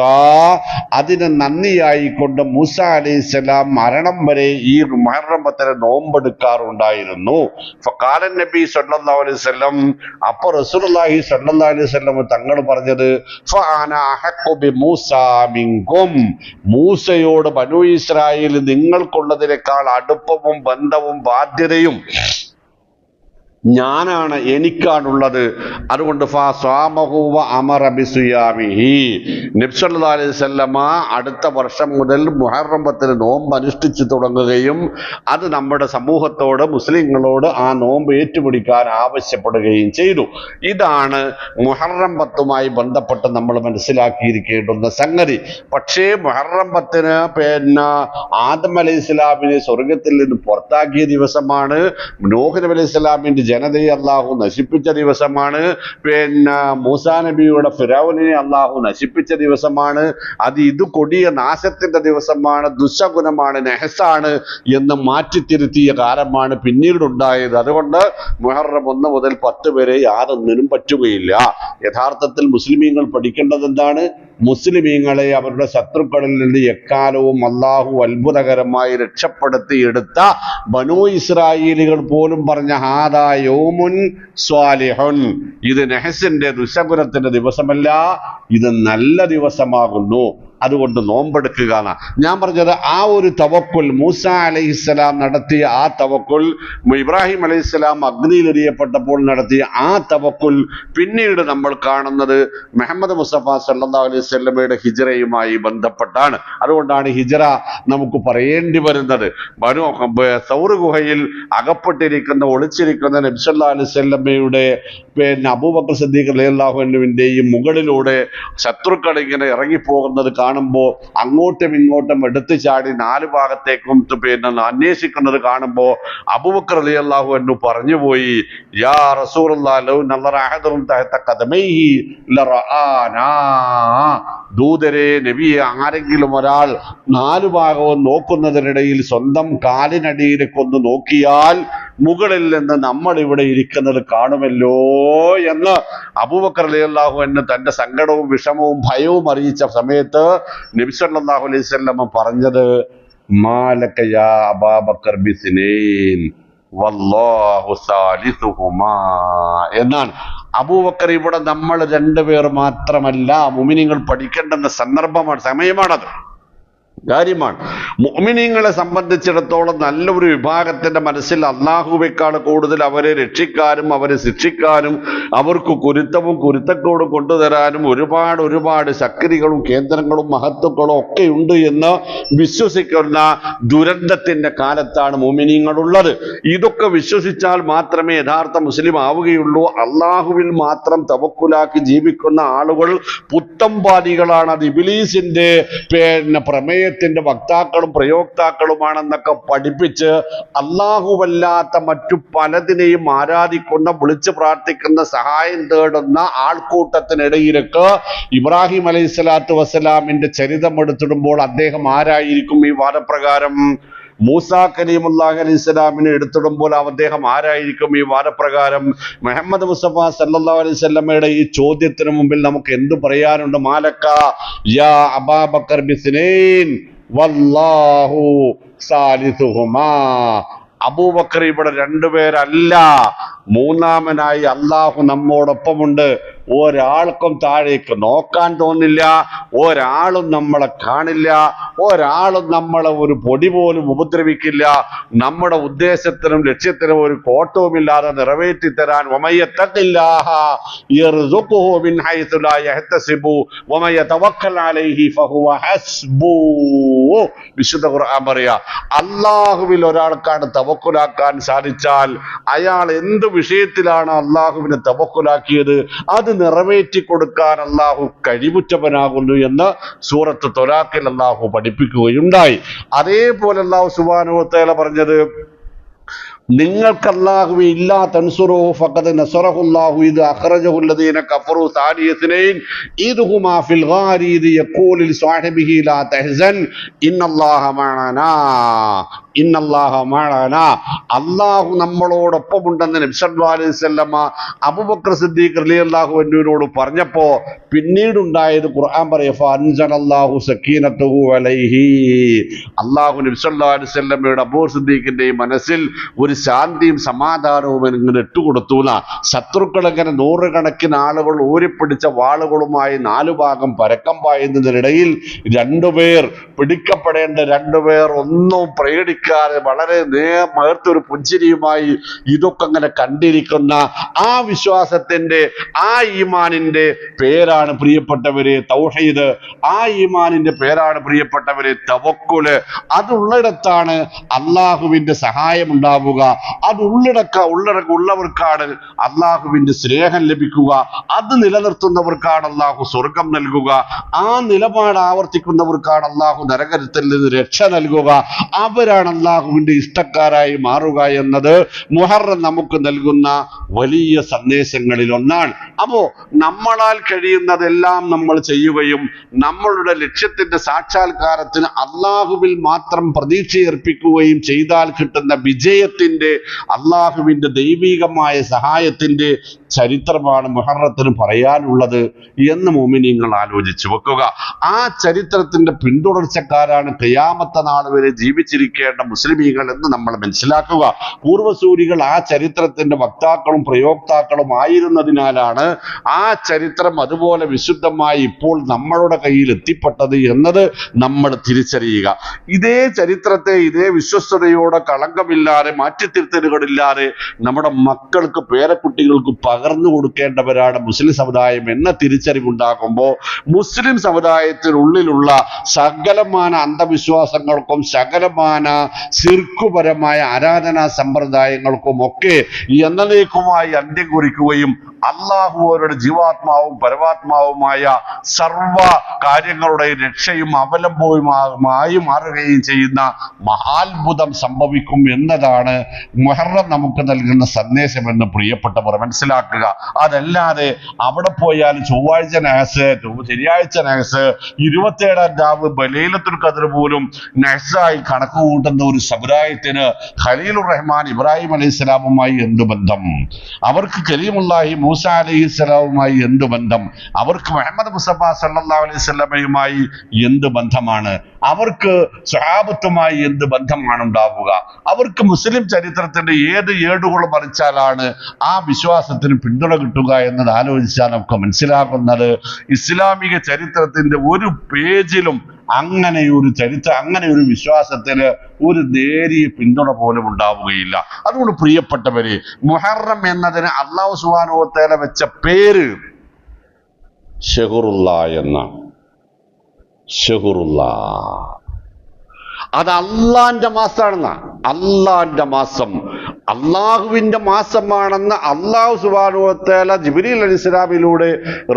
Speaker 1: അതിന് നന്ദിയായിക്കൊണ്ട് മൂസ അലൈഹിസ്സലാം മരണം വരെ ഈ മുഹറം 10 നോമ്പെടുക്കാറുണ്ടായിരുന്നു. ഫഖാലൻ നബി സല്ലല്ലാഹു അലൈഹി വസല്ലം, അപ്പോൾ റസൂലുള്ളാഹി സല്ലല്ലാഹു അലൈഹി വസല്ലം തങ്ങൾ പറഞ്ഞത്, ഫഅന അഹഖു ബിമൂസ മിൻകും, മൂസയോട് ബനു ഇസ്രായേൽ നിങ്ങൾക്കുള്ളതിനേക്കാൾ അടുപ്പവും ബന്ധവും ബാധ്യതയും ഞാനാണ്, എനിക്കാണുള്ളത്. അതുകൊണ്ട് നബി സല്ലല്ലാഹു അലൈഹി വസല്ലമ അടുത്ത വർഷം മുതൽ മുഹറം 10 നോമ്പ് അനുഷ്ഠിച്ചു തുടങ്ങുകയും അത് നമ്മുടെ സമൂഹത്തോട്, മുസ്ലിങ്ങളോട് ആ നോമ്പ് ഏറ്റുപിടിക്കാൻ ആവശ്യപ്പെടുകയും ചെയ്തു. ഇതാണ് മുഹറം 10മായി ബന്ധപ്പെട്ട് നമ്മൾ മനസ്സിലാക്കിയിരിക്കേണ്ടുന്ന സംഗതി. പക്ഷേ മുഹറം 10 പിന്നെ ആദം അലൈഹി ഇസ്ലാമിനെ സ്വർഗത്തിൽ നിന്ന് പുറത്താക്കിയ ദിവസമാണ്. നൂഹ് നബി അലൈഹി ഇസ്ലാമിന്റെ ജനതയെ അള്ളാഹു നശിപ്പിച്ച ദിവസമാണ്. പിന്നെ മൂസാ നബിയുടെ ഫിറൗനെ അള്ളാഹു നശിപ്പിച്ച ദിവസമാണ്. ഇത് കൊടിയ നാശത്തിന്റെ ദിവസമാണ്, ദുശകുനമാണ്, നെഹസാണ് എന്ന് മാറ്റിത്തിരുത്തിയ കാലമാണ് പിന്നീടുണ്ടായത്. അതുകൊണ്ട് മുഹറം 1 മുതൽ 10 വരെ യാതൊന്നിനും പറ്റുകയില്ല. യഥാർത്ഥത്തിൽ മുസ്ലിമീങ്ങൾ പഠിക്കേണ്ടത് എന്താണ്? മുസ്ലിമീങ്ങളെ അവരുടെ ശത്രുക്കളിൽ നിന്ന് എക്കാലവും അള്ളാഹു അത്ഭുതകരമായി രക്ഷപ്പെടുത്തിയെടുത്ത ബനു ഇസ്രായേലികൾ പോലും പറഞ്ഞ ഹാദാ യൗമുൻ സ്വാലിഹുൻ, ഇത് നെഹസിന്റെ ദുശകുനത്തിന്റെ ദിവസമല്ല, ഇത് നല്ല ദിവസമാകുന്നു. അതുകൊണ്ട് നോമ്പെടുക്കുക. ഞാൻ പറഞ്ഞത് ആ ഒരു തവക്കുൽ മൂസ അലൈഹിസ്സലാം നടത്തിയ ആ തവക്കുൽ, ഇബ്രാഹിം അലൈഹിസ്സലാം അഗ്നിയിൽ എറിയപ്പെട്ടപ്പോൾ നടത്തിയ ആ തവക്കുൽ പിന്നീട് നമ്മൾ കാണുന്നത് മുഹമ്മദ് മുസ്തഫ സല്ലല്ലാഹു അലൈഹി വസല്ലമയുടെ ഹിജ്റയുമായി ബന്ധപ്പെട്ടാണ്. അതുകൊണ്ടാണ് ഹിജ്റ നമുക്ക് പറയേണ്ടി വരുന്നത്. സൗർ ഗുഹയിൽ ഒളിച്ചിരിക്കുന്ന നബി സല്ലല്ലാഹു അലൈഹി വസല്ലമയുടെ അബൂബക്കർ സിദ്ദീഖ് റളിയല്ലാഹു അൻഹുവിന്റെയും മുകളിലൂടെ ശത്രുക്കൾ ഇങ്ങനെ ഇറങ്ങിപ്പോകുന്നത് കാണുമ്പോൾ അങ്ങോട്ടും ഇങ്ങോട്ടും എടുത്തു ചാടി 4 ഭാഗത്തേക്കും അന്വേഷിക്കുന്നത് കാണുമ്പോൾ അബൂബക്കർ റളിയല്ലാഹു അൻഹു പറഞ്ഞുപോയി, യാ റസൂലുള്ളാഹി ലൗ നളറ അഹദുൻ തഹത ഖദമൈഹി ലറആനാ, ദൂതരെ നബിയെ, ആരെങ്കിലും ഒരാൾ 4 ഭാഗവും നോക്കുന്നതിനിടയിൽ സ്വന്തം കാലിനടിയിലേക്ക് ഒന്ന് നോക്കിയാൽ മുകളിൽ നിന്ന് നമ്മൾ ഇവിടെ ഇരിക്കുന്നത് കാണുമല്ലോ എന്ന് അബൂബക്കർ റളിയല്ലാഹു അൻഹു തന്റെ സങ്കടവും വിഷമവും ഭയവും അറിയിച്ച സമയത്ത് നബി സല്ലല്ലാഹു അലൈഹി വസല്ലം പറഞ്ഞത്, മാലക യാ അബൂബക്കർ ബിസ്നൈൻ വല്ലാഹു സാലിസുഹുമാ എന്നാണ്. അബൂബക്കർ, ഇവിടെ നമ്മൾ 2 പേർ മാത്രമല്ല, മുഅ്മിനീങ്ങൾ പഠിക്കേണ്ടുന്ന സന്ദർഭമാണ്, സമയമാണത്, കാര്യമാണ്. മുഅ്മിനീങ്ങളെ സംബന്ധിച്ചിടത്തോളം നല്ലൊരു വിഭാഗത്തിന്റെ മനസ്സിൽ അള്ളാഹുവേക്കാൾ കൂടുതൽ അവരെ രക്ഷിക്കാനും അവരെ ശിക്ഷിക്കാനും അവർക്ക് കുരുത്തക്കോടും കൊണ്ടുതരാനും ഒരുപാട് ശക്തികളും കേന്ദ്രങ്ങളും മഹത്വങ്ങളും ഒക്കെ ഉണ്ട് എന്ന് വിശ്വസിക്കുന്ന ദുരന്തത്തിന്റെ കാലത്താണ് മുഅ്മിനീങ്ങളുള്ളത്. ഇതൊക്കെ വിശ്വസിച്ചാൽ മാത്രമേ യഥാർത്ഥ മുസ്ലിം ആവുകയുള്ളൂ. അള്ളാഹുവിൽ മാത്രം തവക്കുലാക്കി ജീവിക്കുന്ന ആളുകൾ പുത്തംപാദികളാണ്. അത് ഇബ്ലീസിന്റെ പ്രമേയത്തിന്റെ വക്താക്കളും പ്രയോക്താക്കളുമാണെന്നൊക്കെ പഠിപ്പിച്ച് അള്ളാഹുവല്ലാത്ത മറ്റു പലതിനെയും ആരാധിക്കുന്ന, വിളിച്ചു പ്രാർത്ഥിക്കുന്ന, സഹായം തേടുന്ന ആൾക്കൂട്ടത്തിനിടയിലേക്ക് ഇബ്രാഹിം അലൈഹിസ്സലാത്തു വസ്സലാമിന്റെ ചരിതം എടുത്തിടുമ്പോൾ അദ്ദേഹം ആരായിരിക്കും? ഈ വാദപ്രകാരം മൂസാ കലീമുല്ലാഹി അലൈഹിസ്സലാമിനെ എടുത്തിടുമ്പോൾ അദ്ദേഹം ആരായിരിക്കും? ഈ വാദപ്രകാരം മുഹമ്മദ് മുസ്തഫ സല്ലല്ലാഹു അലൈഹി വസല്ലമയുടെ ഈ ചോദ്യത്തിന് മുമ്പിൽ നമുക്ക് എന്തു പറയാനുണ്ട്? മാലക്ക യാ അബൂബക്കർ ബിസ്നൈൻ വല്ലാഹു സാലിസുഹുമാ, അബൂബക്കർ ഇവിടെ 2 പേരല്ല, മൂന്നാമനായി അള്ളാഹു നമ്മോടൊപ്പമുണ്ട്. ഒരാൾക്കും താഴേക്ക് നോക്കാൻ തോന്നില്ല, ഒരാളും നമ്മളെ കാണില്ല, ഒരാളും നമ്മളെ ഒരു പൊടി പോലും ഉപദ്രവിക്കില്ല. നമ്മുടെ ഉദ്ദേശത്തിനും ലക്ഷ്യത്തിനും ഒരു കോട്ടവുമില്ലാതെ നിറവേറ്റി തരാൻ വിശുദ്ധ ഖുർആൻ പറയാ, അള്ളാഹുവിൽ ഒരാൾക്കാണ് തവക്കുലാക്കാൻ സാധിച്ചാൽ അയാൾ എന്ത് വിഷയത്തിലാണ് അള്ളാഹുവിനെ തവക്കുലാക്കിയത് അത് നിറവേറ്റി കൊടുക്കാൻ അള്ളാഹു കഴിവുറ്റവനാകുന്നു എന്ന് സൂറത്ത് ത്വലാഖിൽ അള്ളാഹു പഠിപ്പിക്കുകയുണ്ടായി. അതേപോലെ അള്ളാഹു സുബ്ഹാനഹു വ തആല പറഞ്ഞത്, നിങ്ങൾക്ക് അല്ലാഹുവേ ഇല്ലാ തൻസുറൂഹു ഫഖദ് നസറഹുല്ലാഹു ഇദ് അഖ്റജഹു അല്ലദീന കഫറു സാനിയ ഇസ്നൈൻ ഇദ് ഹുമാ ഫിൽ ഗാരി ഇദ് യഖൂലു ലിസ്വാഹിബിഹി ലാ തഹ്സൻ ഇന്നല്ലാഹ മഅനാ ഇന്നല്ലാഹ മഅനാ. അല്ലാഹു നമ്മളോടൊപ്പമുണ്ടെന്ന് നബി സല്ലല്ലാഹു അലൈഹി വസല്ലമ അബൂബക്കർ സിദ്ദീഖ് റളിയല്ലാഹു അൻഹുവിനോട് പറഞ്ഞപ്പോ പിന്നീടുണ്ടായത് ഖുർആൻ പറയുക ഫഅൻസലല്ലാഹു സക്കീനത്തുഹു അലൈഹി. അല്ലാഹു നബി സല്ലല്ലാഹു അലൈഹി വസല്ലമയുടെ അബൂബക്കർ സിദ്ദീഖിന്റെ മനസ്സിൽ ഒരു ശാന്തിയും സമാധാനവും ഇങ്ങനെ ഇട്ടുകൊടുത്തു. ശത്രുക്കൾ ഇങ്ങനെ നൂറുകണക്കിന് ആളുകൾ ഊരിപ്പിടിച്ച വാളുകളുമായി 4 ഭാഗം പരക്കം പായുന്നതിനിടയിൽ രണ്ടുപേർ പിടിക്കപ്പെടേണ്ട രണ്ടുപേർ ഒന്നും പ്രകടിക്കാതെ വളരെ നേർത്തൊരു പുഞ്ചിരിയുമായി ഇതൊക്കെ അങ്ങനെ കണ്ടിരിക്കുന്ന ആ വിശ്വാസത്തിന്റെ ആ ഈമാനിന്റെ പേരാണ് പ്രിയപ്പെട്ടവരെ തൗഹീദ്. ആ ഈമാനിന്റെ പേരാണ് പ്രിയപ്പെട്ടവരെ തവക്കുല്. അതുള്ളിടത്താണ് അള്ളാഹുവിന്റെ സഹായം ഉണ്ടാവുക. അത് ഉള്ളവർക്കാണ് അള്ളാഹുവിന്റെ സ്നേഹം ലഭിക്കുക. അത് നിലനിർത്തുന്നവർക്കാണ് അള്ളാഹു സ്വർഗം നൽകുക. ആ നിലപാട് ആവർത്തിക്കുന്നവർക്കാണ് അള്ളാഹു നരകത്തിൽ നിന്ന് രക്ഷ നൽകുക. അവരാണ് അള്ളാഹുവിന്റെ ഇഷ്ടക്കാരായി മാറുക എന്നത് മുഹറം നമുക്ക് നൽകുന്ന വലിയ സന്ദേശങ്ങളിൽ ഒന്നാണ്. അപ്പോ നമ്മളാൽ കഴിയുന്നതെല്ലാം നമ്മൾ ചെയ്യുകയും നമ്മളുടെ ലക്ഷ്യത്തിന്റെ സാക്ഷാത്കാരത്തിന് അള്ളാഹുവിൽ മാത്രം പ്രതീക്ഷയർപ്പിക്കുകയും ചെയ്താൽ കിട്ടുന്ന വിജയത്തിന്റെ അള്ളാഹുവിന്റെ ദൈവികമായ സഹായത്തിന്റെ ചരിത്രമാണ് മുഹറത്തിന് പറയാനുള്ളത് എന്ന് മുഅ്മിനീങ്ങൾ ആലോചിച്ചു വെക്കുക. ആ ചരിത്രത്തിന്റെ പിന്തുടർച്ചക്കാരാണ് ഖിയാമത്ത് നാൾ വരെ ജീവിച്ചിരിക്കേണ്ട മുസ്ലിമീങ്ങൾ എന്ന് നമ്മൾ മനസ്സിലാക്കുക. പൂർവസൂരികൾ ആ ചരിത്രത്തിന്റെ വക്താക്കളും പ്രയോക്താക്കളും ആയിരുന്നതിനാലാണ് ആ ചരിത്രം അതുപോലെ വിശുദ്ധമായി ഇപ്പോൾ നമ്മളുടെ കയ്യിൽ എത്തിപ്പെട്ടത് എന്നത് നമ്മൾ തിരിച്ചറിയുക. ഇതേ ചരിത്രത്തെ ഇതേ വിശ്വസ്തയോടെ കളങ്കമില്ലാതെ മാറ്റിത്തിരുത്തലുകളില്ലാതെ നമ്മുടെ മക്കൾക്ക് പേരക്കുട്ടികൾക്ക് പകർന്നു കൊടുക്കേണ്ടവരാണ് മുസ്ലിം സമുദായം എന്ന തിരിച്ചറിവുണ്ടാകുമ്പോൾ മുസ്ലിം സമുദായത്തിനുള്ളിലുള്ള സകലമാന അന്ധവിശ്വാസങ്ങൾക്കും സകലമാന ശിർക്കുപരമായ ആരാധനാ സമ്പ്രദായങ്ങൾക്കും ഒക്കെ എന്നേക്കുമായി അന്ത്യം കുറിക്കുകയും അള്ളാഹു അവരുടെ ജീവാത്മാവും പരമാത്മാവുമായ സർവ കാര്യങ്ങളുടെ രക്ഷയും അവലംബവുമായി മാറുകയും ചെയ്യുന്ന മഹാത്ഭുതം സംഭവിക്കും എന്നതാണ് മുഹറം നമുക്ക് നൽകുന്ന സന്ദേശമെന്ന് പ്രിയപ്പെട്ടവർ മനസ്സിലാക്കുക. അതല്ലാതെ അവിടെ പോയാൽ ചൊവ്വാഴ്ച നഹസ്, ശനിയാഴ്ച നഹസ്, 27-ാം രാവ് ലൈലത്തുൽ ഖദ്ർ പോലും നഹസായി കണക്ക് കൂട്ടുന്ന ഒരു സമുദായത്തിന് ഖലീലുർ റഹ്മാൻ ഇബ്രാഹിം അലൈഹിസ്സലാമുമായി എന്ത് ബന്ധം? അവർക്ക് കലീമുല്ലാഹി മൂസ അലൈഹിസ്സലാമുമായി എന്ത് ബന്ധം? അവർക്ക് മുഹമ്മദ് മുസ്തഫ സല്ലല്ലാഹു അലൈഹി വസല്ലമയുമായി എന്ത് ബന്ധമാണ്? അവർക്ക് സ്വഹാബത്തുമായി എന്ത് ബന്ധമാണ് ഉണ്ടാവുക? അവർക്ക് മുസ്ലിം ചരിത്രത്തിന്റെ ഏത് ഏടുകൾ മറിച്ചാലാണ് ആ വിശ്വാസത്തിന് പിന്തുണ കിട്ടുക എന്നത് ആലോചിച്ചാൽ നമുക്ക് മനസ്സിലാക്കുന്നത് ഇസ്ലാമിക ചരിത്രത്തിന്റെ ഒരു പേജിലും അങ്ങനെ ഒരു വിശ്വാസത്തിന് ഒരു നേരിയ പിന്തുണ പോലും ഉണ്ടാവുകയില്ല. അതുകൊണ്ട് പ്രിയപ്പെട്ടവരെ, മുഹറം എന്നതിന് അല്ലാഹു സുബ്ഹാനഹു വ തആല വെച്ച പേര് ഷഹറുള്ള എന്നാണ്. ഷഹറുള്ള അത് അള്ളാന്റെ മാസമാണെന്ന. അള്ളാന്റെ മാസം അള്ളാഹുവിന്റെ മാസമാണെന്ന് അള്ളാഹു സുബ്ഹാനഹു വ തആല ജിബ്രീൽ അലൈഹിസ്സലാമിലൂടെ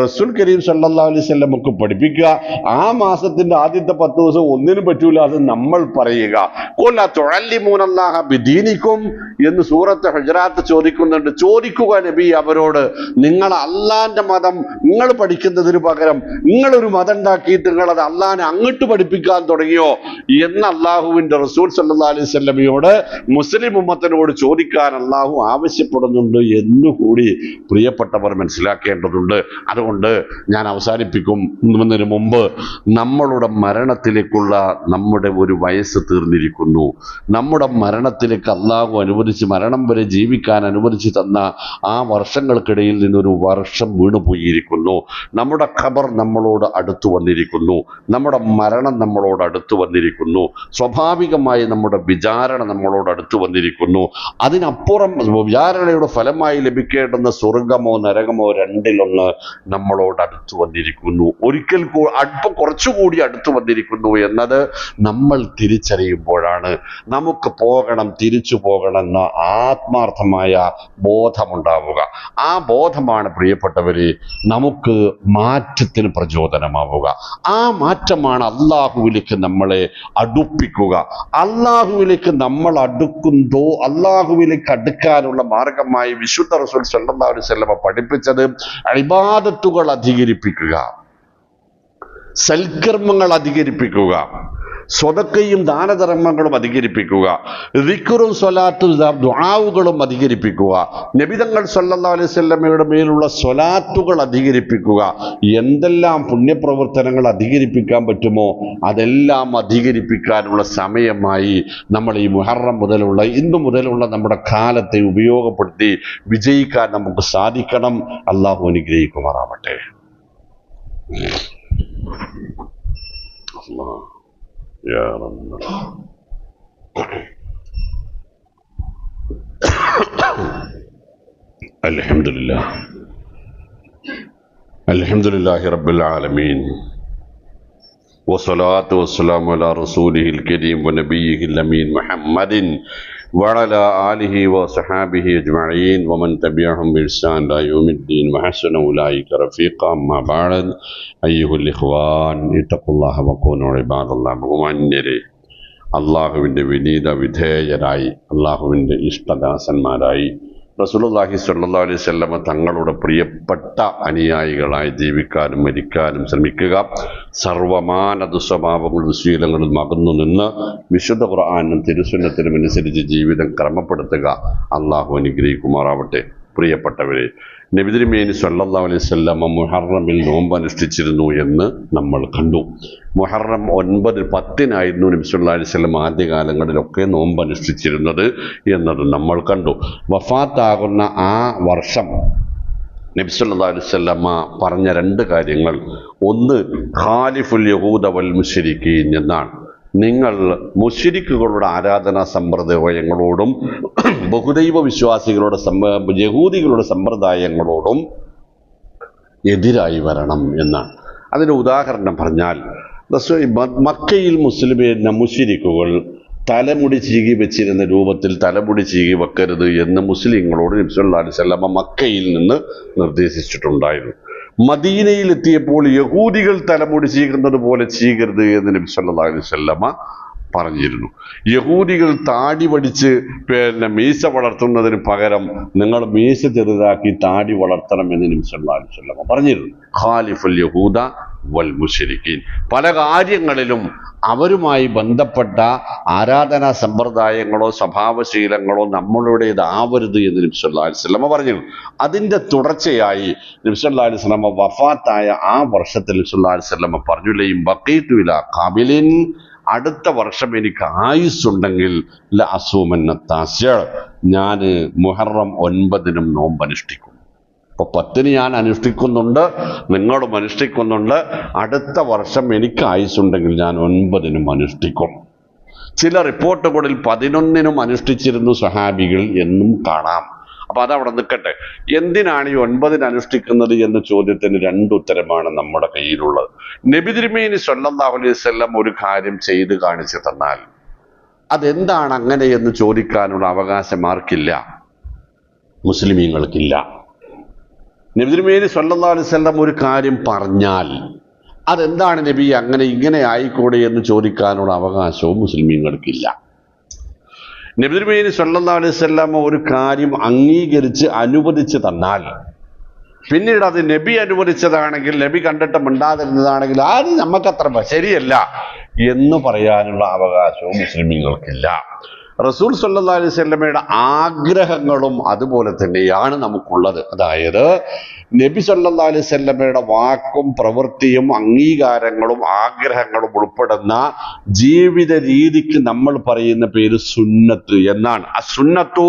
Speaker 1: റസൂൽ കരീം സല്ലല്ലാഹു അലൈഹി വസല്ലം ഒക്കെ പഠിപ്പിക്കുക. ആ മാസത്തിന്റെ ആദ്യത്തെ 10 ദിവസം ഒന്നിനും പറ്റൂല അത് നമ്മൾ പറയുക. ഖുൽ തുഅല്ലിമൂനല്ലാഹ ബിദീനിക്കും എന്ന് സൂറത്ത് ഹുജറാത്ത് ചോദിക്കുന്നുണ്ട്. ചോദിക്കുക നബി അവരോട്, നിങ്ങൾ അള്ളാന്റെ മതം നിങ്ങൾ പഠിക്കുന്നതിന് പകരം നിങ്ങളൊരു മതം ഉണ്ടാക്കിയിട്ട് നിങ്ങൾ അത് അള്ളാനെ അങ്ങോട്ട് പഠിപ്പിക്കാൻ തുടങ്ങിയോ എന്ന് അള്ളാഹുവിന്റെ റസൂൽ സല്ലല്ലാഹു അലൈഹി വസല്ലമയോട് മുസ്ലിം ഉമ്മത്തിനോട് ചോദിക്കാൻ അള്ളാഹു ആവശ്യപ്പെടുന്നുണ്ട് എന്നുകൂടി പ്രിയപ്പെട്ടവർ മനസ്സിലാക്കേണ്ടതുണ്ട്. അതുകൊണ്ട് ഞാൻ അവസാനിപ്പിക്കും എന്നതിന് മുമ്പ് നമ്മളുടെ മരണത്തിലേക്കുള്ള നമ്മുടെ ഒരു വയസ്സ് തീർന്നിരിക്കുന്നു. നമ്മുടെ മരണത്തിലേക്ക് അള്ളാഹു അനുവദിച്ച് മരണം വരെ ജീവിക്കാൻ അനുവദിച്ച് തന്ന ആ വർഷങ്ങൾക്കിടയിൽ നിന്നൊരു വർഷം വീണുപോയിരിക്കുന്നു. നമ്മുടെ ഖബർ നമ്മളോട് അടുത്തു വന്നിരിക്കുന്നു. നമ്മുടെ മരണം നമ്മളോട് അടുത്തു വന്നിരിക്കുന്നു. സ്വാഭാവികമായി നമ്മുടെ വിചാരണ നമ്മളോട് അടുത്തു വന്നിരിക്കുന്നു. അതിനപ്പുറം വിചാരണയുടെ ഫലമായി ലഭിക്കേണ്ടുന്ന സ്വർഗമോ നരകമോ രണ്ടിലൊന്ന് നമ്മളോട് അടുത്തു വന്നിരിക്കുന്നു. ഒരിക്കൽ അല്പം കുറച്ചുകൂടി അടുത്തു വന്നിരിക്കുന്നു എന്നത് നമ്മൾ തിരിച്ചറിയുമ്പോഴാണ് നമുക്ക് പോകണം, തിരിച്ചു പോകണം എന്ന ആത്മാർത്ഥമായ ബോധമുണ്ടാവുക. ആ ബോധമാണ് പ്രിയപ്പെട്ടവരെ നമുക്ക് മാറ്റത്തിന് പ്രചോദനമാവുക. ആ മാറ്റമാണ് അള്ളാഹുവിലേക്ക് നമ്മളെ അടുപ്പിക്കുക. അള്ളാഹുവിലേക്ക് നമ്മൾ അടുക്കുന്നതോ അള്ളാഹു അള്ളാഹുവിലേക്ക് അടുക്കാനുള്ള മാർഗമായി വിശുദ്ധ റസൂൽ സല്ലല്ലാഹു അലൈഹി വസല്ലം പഠിപ്പിച്ചത് ഇബാദത്തുകൾ അധികരിപ്പിക്കുക, സൽക്കർമ്മങ്ങൾ അധികരിപ്പിക്കുക, സ്വതക്കയും ദാനധർമ്മങ്ങളും അധികരിപ്പിക്കുക, ദിക്റും സ്വലാത്തും ദുആവുകളും അധികരിപ്പിക്കുക, നബിതങ്ങൾ സല്ലല്ലാഹു അലൈഹി വസല്ലമയുടെ മേലുള്ള സ്വലാത്തുകൾ അധികരിപ്പിക്കുക. എന്തെല്ലാം പുണ്യപ്രവർത്തനങ്ങൾ അധികരിപ്പിക്കാൻ പറ്റുമോ അതെല്ലാം അധികരിപ്പിക്കാനുള്ള സമയമായി നമ്മൾ ഈ മുഹറം മുതലുള്ള ഇന്നു മുതലുള്ള നമ്മുടെ കാലത്തെ ഉപയോഗപ്പെടുത്തി വിജയിക്കാൻ നമുക്ക് സാധിക്കണം. അള്ളാഹു അനുഗ്രഹിക്കുമാറാവട്ടെ. يا رب الحمد لله رب العالمين والصلاة والسلام على رسوله الكريم ونبيه الأمين محمد وعلى آله وصحابه أجمعين ومن تبعهم بإحسان إلى يوم الدين وحسن أولئك رفيقا. أما بعد أيها الإخوان اتقوا الله وكونوا عباد الله. ബഹുമാന്യരെ, അള്ളാഹുവിൻ്റെ വിനീത വിധേയരായി അള്ളാഹുവിൻ്റെ ഇഷ്ടദാസന്മാരായി റസൂലുള്ളാഹി സ്വല്ലല്ലാഹു അലൈഹി വസല്ലം തങ്ങളുടെ പ്രിയപ്പെട്ട അനുയായികളായി ജീവിക്കാനും മരിക്കാനും ശ്രമിക്കുക. സർവമാന ദുസ്വഭാവങ്ങളും ദുശീലങ്ങളും അകന്നു നിന്ന് വിശുദ്ധ ഖുർആനും തിരുസുന്നത്തിനും അനുസരിച്ച് ജീവിതം ക്രമപ്പെടുത്തുക. അള്ളാഹു അനുഗ്രഹിക്കുമാറാവട്ടെ. പ്രിയപ്പെട്ടവരെ, നബി തിരുമേനി സല്ലല്ലാഹു അലൈഹി വസല്ലം മുഹറമിൽ നോമ്പ് അനുഷ്ഠിച്ചിരുന്നു എന്ന് നമ്മൾ കണ്ടു. മുഹറം 9, 10 നബി സല്ലല്ലാഹു അലൈഹി വസല്ലം ആദ്യകാലങ്ങളിലൊക്കെ നോമ്പ് അനുഷ്ഠിച്ചിരുന്നത് എന്നത് നമ്മൾ കണ്ടു. വഫാത്താകുന്ന ആ വർഷം നബി സല്ലല്ലാഹു അലൈഹി വസല്ലം പറഞ്ഞ 2 കാര്യങ്ങൾ, ഒന്ന് ഖാലിഫുൽ യഹൂദ വൽ മുശ്രിക്കീൻ എന്നാണ്. നിങ്ങൾ മുശ്രിക്കുകളുടെ ആരാധനാ സമ്പ്രദായങ്ങളോടും ബഹുദൈവ വിശ്വാസികളുടെ യഹൂദികളുടെ സമ്പ്രദായങ്ങളോടും എതിരായി വരണം എന്നാണ്. അതിന് ഉദാഹരണം പറഞ്ഞാൽ, മക്കയിൽ മുശ്രിക്കുകൾ തലമുടി ചീകി വെച്ചിരുന്ന രൂപത്തിൽ തലമുടി ചീകി വെക്കരുത് എന്ന് മുസ്ലിങ്ങളോട് നബി സല്ലല്ലാഹു അലൈഹി വസല്ലം മക്കയിൽ നിന്ന് നിർദ്ദേശിച്ചിട്ടുണ്ടായിരുന്നു. മദീനയിലെത്തിയപ്പോൾ യഹൂദികൾ തലമുടി ചീകുന്നത് പോലെ ചീകരുത് എന്ന് നബി സല്ലല്ലാഹു അലൈഹി വസല്ലം പറഞ്ഞിരുന്നു. യഹൂദികൾ താടി വടിച്ച് മീശ വളർത്തുന്നതിന് പകരം നിങ്ങൾ മീശ ചെറുതാക്കി താടി വളർത്തണം എന്ന് നബി സല്ലല്ലാഹു അലൈഹി വസല്ലം പറഞ്ഞിരുന്നു. ഖാലിഫുൽ യഹൂദ വൽ മുശ്രിക്കീൻ. പല കാര്യങ്ങളിലും അവരുമായി ബന്ധപ്പെട്ട ആരാധനാ സമ്പ്രദായങ്ങളോ സ്വഭാവശീലങ്ങളോ നമ്മളുടേതാവരുത് എന്ന് നബി സല്ലല്ലാഹു അലൈഹി വസല്ലം പറഞ്ഞിരുന്നു. അതിൻ്റെ തുടർച്ചയായി നബി സല്ലല്ലാഹു അലൈഹി വസല്ലം വഫാത്തായ ആ വർഷത്തിൽ നബി സല്ലല്ലാഹു അലൈഹി വസല്ലം പറഞ്ഞുലയും ബഖീതു ഇലാ ഖാബിലിൻ, അടുത്ത വർഷം എനിക്ക് ആയുസ്സുണ്ടെങ്കിൽ ഞാൻ മുഹറം 9 നോമ്പ് അനുഷ്ഠിക്കും. അപ്പോൾ 10 ഞാൻ അനുഷ്ഠിക്കുന്നുണ്ട്, നിങ്ങളും അനുഷ്ഠിക്കുന്നുണ്ട്. അടുത്ത വർഷം എനിക്ക് ആയുസ്സുണ്ടെങ്കിൽ ഞാൻ 9 അനുഷ്ഠിക്കും. ചില റിപ്പോർട്ടുകളിൽ 11 അനുഷ്ഠിച്ചിരുന്നു സഹാബികൾ എന്നും കാണാം. അപ്പൊ അതവിടെ നിൽക്കട്ടെ. എന്തിനാണ് ഈ 9 അനുഷ്ഠിക്കുന്നത് എന്ന ചോദ്യത്തിന് 2 ഉത്തരമാണ് നമ്മുടെ കയ്യിലുള്ളത്. നബി തിരുമേനി സല്ലല്ലാഹു അലൈഹി വസല്ലം ഒരു കാര്യം ചെയ്ത് കാണിച്ചു തന്നാൽ അതെന്താണ് അങ്ങനെ എന്ന് ചോദിക്കാനുള്ള അവകാശം ആർക്കില്ല? മുസ്ലിമീങ്ങൾക്കില്ല. നബി തിരുമേനി സല്ലല്ലാഹു അലൈഹി വസല്ലം ഒരു കാര്യം പറഞ്ഞാൽ അതെന്താണ് നബി അങ്ങനെ ഇങ്ങനെ ആയിക്കൂടെ എന്ന് ചോദിക്കാനുള്ള അവകാശവും മുസ്ലിമീങ്ങൾക്കില്ല. നബി തിരുമേനി സല്ലല്ലാഹു അലൈഹി വസല്ലം ഒരു കാര്യം അംഗീകരിച്ച് അനുവദിച്ച് തന്നാൽ പിന്നീട് അത് നബി അനുവദിച്ചതാണെങ്കിൽ, നബി കണ്ടിട്ട് മിണ്ടാതിരുന്നതാണെങ്കിൽ അത് നമുക്കത്ര ശരിയല്ല എന്ന് പറയാനുള്ള അവകാശവും മുസ്ലിമീങ്ങൾക്കില്ല. റസൂൽ സല്ലല്ലാഹു അലൈഹി വസല്ലമയുടെ ആഗ്രഹങ്ങളും അതുപോലെ തന്നെയാണ് നമുക്കുള്ളത്. അതായത് നബി സല്ലല്ലാഹു അലൈഹി വസല്ലമയുടെ വാക്കും പ്രവൃത്തിയും അംഗീകാരങ്ങളും ആഗ്രഹങ്ങളും ഉൾപ്പെടുന്ന ജീവിത രീതിക്ക് നമ്മൾ പറയുന്ന പേര് സുന്നത്ത് എന്നാണ്. അസുന്നത്തു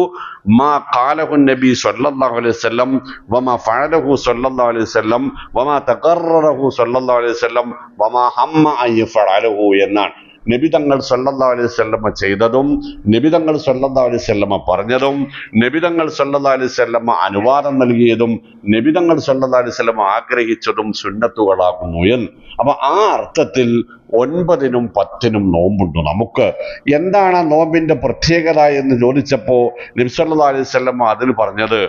Speaker 1: മാ ഖാലഹു നബി സല്ലല്ലാഹു അലൈഹി വസല്ലം വമാ ഫഅലഹു സല്ലല്ലാഹു അലൈഹി വസല്ലം വമാ തഖററഹു സല്ലല്ലാഹു അലൈഹി വസല്ലം വമാ ഹമ്മ അൻ യഫഅലഹു എന്നാണ്. നബി തങ്ങൾ സല്ലല്ലാഹു അലൈഹി വസല്ലം ചെയ്തതും നബി തങ്ങൾ സല്ലല്ലാഹു അലൈഹി വസല്ലം പറഞ്ഞതും നബി തങ്ങൾ സല്ലല്ലാഹു അലൈഹി വസല്ലം അനുവാദം നൽകിയതും നബി തങ്ങൾ സല്ലല്ലാഹു അലൈഹി വസല്ലം ആഗ്രഹിച്ചതും സുന്നത്തുകളാകുന്നു എന്ന്. അപ്പൊ ആ അർത്ഥത്തിൽ 9 10 നോമ്പുണ്ട് നമുക്ക്. എന്താണ് നോമ്പിന്റെ പ്രത്യേകത എന്ന് ചോദിച്ചപ്പോ നബി സല്ലല്ലാഹു അലൈഹി വസല്ലം അതിൽ പറഞ്ഞത്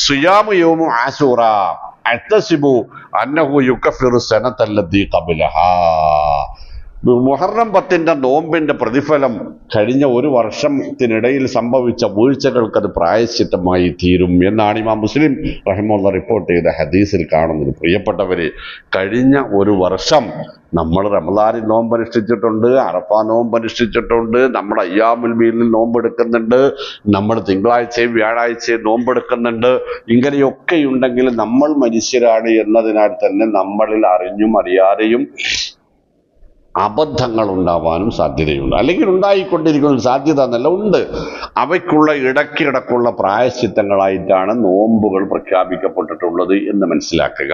Speaker 1: സിയാമു യൗമു ആശൂറ അഹ്തസിബു അന്നഹു യുകഫിറു സനതല്ലദീ ഖബലഹാ. മുഹറം 10 നോമ്പിന്റെ പ്രതിഫലം കഴിഞ്ഞ ഒരു വർഷത്തിനിടയിൽ സംഭവിച്ച വീഴ്ചകൾക്ക് അത് പ്രായശ്ചിത്തമായി തീരും എന്നാണ് ഇമാം മുസ്ലിം റഹിമഹുല്ലാഹ് റിപ്പോർട്ട് ചെയ്ത ഹദീസിൽ കാണുന്നത്. പ്രിയപ്പെട്ടവരെ, കഴിഞ്ഞ ഒരു വർഷം നമ്മൾ റമദാനിൽ നോമ്പനുഷ്ഠിച്ചിട്ടുണ്ട്, അറഫ നോമ്പനുഷ്ഠിച്ചിട്ടുണ്ട്, നമ്മൾ അയ്യാമുൽ ബീദിൽ നോമ്പെടുക്കുന്നുണ്ട്, നമ്മൾ തിങ്കളാഴ്ചയും വ്യാഴാഴ്ചയും നോമ്പെടുക്കുന്നുണ്ട്. ഇങ്ങനെയൊക്കെ ഉണ്ടെങ്കിൽ നമ്മൾ മനുഷ്യരാണ് എന്നതിനാൽ തന്നെ നമ്മളിൽ അറിഞ്ഞും അറിയാതെയും അബദ്ധങ്ങൾ ഉണ്ടാവാനും സാധ്യതയുണ്ട്, അല്ലെങ്കിൽ ഉണ്ടായിക്കൊണ്ടിരിക്കുന്ന സാധ്യത എന്നല്ല ഉണ്ട്. അവയ്ക്കുള്ള ഇടയ്ക്കിടക്കുള്ള പ്രായശ്ചിത്തങ്ങളായിട്ടാണ് നോമ്പുകൾ പ്രഖ്യാപിക്കപ്പെട്ടിട്ടുള്ളത് എന്ന് മനസ്സിലാക്കുക.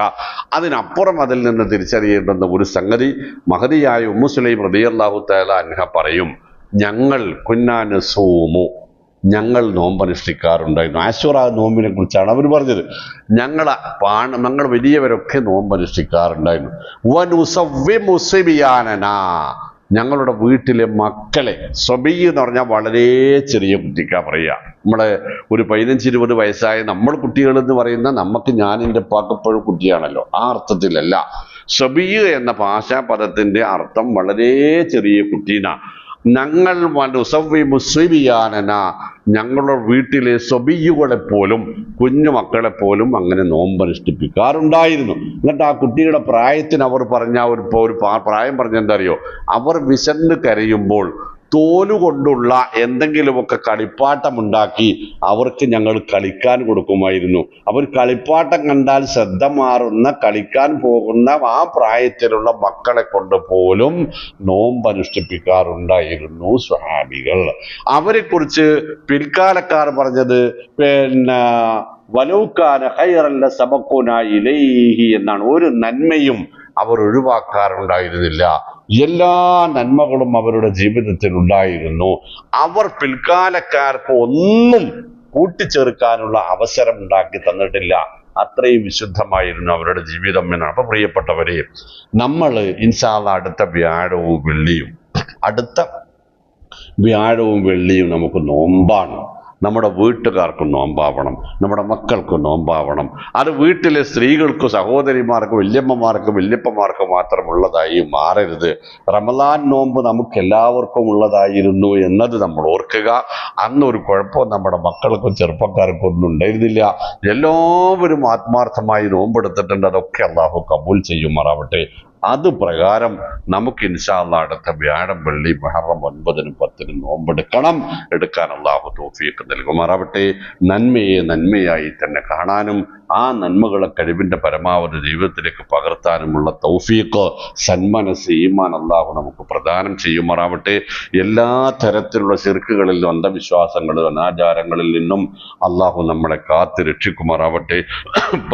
Speaker 1: അതിനപ്പുറം അതിൽ നിന്ന് തിരിച്ചറിയേണ്ടുന്ന ഒരു സംഗതി, മഹദിയായ ഉമ്മു സുലൈം റളിയല്ലാഹു തആല അൻഹ പറയും, ഞങ്ങൾ കുന്നാന സൂമു, ഞങ്ങൾ നോമ്പനുഷ്ഠിക്കാറുണ്ടായിരുന്നു. ആശൂറ നോമ്പിനെ കുറിച്ചാണ് അവർ പറഞ്ഞത്. ഞങ്ങൾ വലിയവരൊക്കെ നോമ്പനുഷ്ഠിക്കാറുണ്ടായിരുന്നു. ഞങ്ങളുടെ വീട്ടിലെ മക്കളെ, സ്വബി എന്ന് പറഞ്ഞാൽ വളരെ ചെറിയ കുട്ടിക്കാ പറയുക. നമ്മളെ ഒരു 15-20 വയസ്സായ നമ്മൾ കുട്ടികൾ എന്ന് പറയുന്ന നമുക്ക്, ഞാൻ എൻ്റെ പാക്കപ്പോഴും കുട്ടിയാണല്ലോ, ആ അർത്ഥത്തിലല്ല. സ്വബി എന്ന ഭാഷാപദത്തിന്റെ അർത്ഥം വളരെ ചെറിയ കുട്ടീന. ഞങ്ങൾ ഞങ്ങളുടെ വീട്ടിലെ സ്വബിയുകളെപ്പോലും, കുഞ്ഞു മക്കളെപ്പോലും അങ്ങനെ നോമ്പനുഷ്ഠിപ്പിക്കാറുണ്ടായിരുന്നു. എന്നിട്ട് ആ കുട്ടിയുടെ പ്രായത്തിന് അവർ പറഞ്ഞ ഒരു പ്രായം പറഞ്ഞെന്താ അറിയോ? അവർ വിശന്ന് കരയുമ്പോൾ തോലുകൊണ്ടുള്ള എന്തെങ്കിലുമൊക്കെ കളിപ്പാട്ടമുണ്ടാക്കി അവർക്ക് ഞങ്ങൾ കളിക്കാൻ കൊടുക്കുമായിരുന്നു. അവർ കളിപ്പാട്ടം കണ്ടാൽ ശ്രദ്ധ മാറുന്ന, കളിക്കാൻ പോകുന്ന ആ പ്രായത്തിലുള്ള മക്കളെ കൊണ്ട് പോലും നോമ്പനുഷ്ഠിപ്പിക്കാറുണ്ടായിരുന്നു സ്വഹാബികൾ. അവരെ കുറിച്ച് പിൽക്കാലക്കാർ പറഞ്ഞത് വലൗകാന ഖൈറൻ ലസബഖൂനാ ഇലൈഹി എന്നാണ്. ഒരു നന്മയും അവർ ഒഴിവാക്കാറുണ്ടായിരുന്നില്ല. എല്ലാ നന്മകളും അവരുടെ ജീവിതത്തിൽ ഉണ്ടായിരുന്നു. അവർ പിൽക്കാലക്കാർക്ക് ഒന്നും കൂട്ടിച്ചേർക്കാനുള്ള അവസരം ഉണ്ടാക്കി തന്നിട്ടില്ല. അത്രയും വിശുദ്ധമായിരുന്നു അവരുടെ ജീവിതം എന്നാണ്. അപ്പൊ പ്രിയപ്പെട്ടവരെ, നമ്മൾ ഇൻഷാ അല്ലാഹ് അടുത്ത വ്യാഴവും വെള്ളിയും നമുക്ക് നോമ്പാണ്. നമ്മുടെ വീട്ടുകാർക്ക് നോമ്പാവണം, നമ്മുടെ മക്കൾക്ക് നോമ്പാവണം. അത് വീട്ടിലെ സ്ത്രീകൾക്ക്, സഹോദരിമാർക്ക്, വല്യമ്മമാർക്ക്, വല്യപ്പമാർക്ക് മാത്രമുള്ളതായി മാറരുത്. റമദാൻ നോമ്പ് നമുക്ക് എല്ലാവർക്കും ഉള്ളതായിരുന്നു എന്നത് നമ്മൾ ഓർക്കുക. അന്നൊരു കുഴപ്പവും നമ്മുടെ മക്കൾക്കും ചെറുപ്പക്കാർക്കും ഒന്നും ഉണ്ടായിരുന്നില്ല. എല്ലാവരും ആത്മാർത്ഥമായി നോമ്പെടുത്തിട്ടുണ്ട്. അതൊക്കെ അള്ളാഹു കബൂൽ ചെയ്യുമാറാവട്ടെ. അത് പ്രകാരം നമുക്ക് ഇൻഷാ അല്ലാഹ് അടുത്ത വ്യാഴം വെള്ളി മുഹറം 9-നും 10-നും നോമ്പെടുക്കണം. എടുക്കാൻ അള്ളാഹു തൗഫീഖ് നൽകുമാറാവട്ടെ. നന്മയെ നന്മയായി തന്നെ കാണാനും ആ നന്മകളെ കഴിവിന്റെ പരമാവധി ജീവിതത്തിലേക്ക് പകർത്താനുമുള്ള തൗഫീഖ്, സന്മനസ്, ഈമാൻ അള്ളാഹു നമുക്ക് പ്രദാനം ചെയ്യുമാറാവട്ടെ. എല്ലാ തരത്തിലുള്ള ശിർക്കുകളിൽ നിന്നും, അന്ധവിശ്വാസങ്ങളിൽ, അനാചാരങ്ങളിൽ നിന്നും അള്ളാഹു നമ്മളെ കാത്ത് രക്ഷിക്കുമാറാവട്ടെ.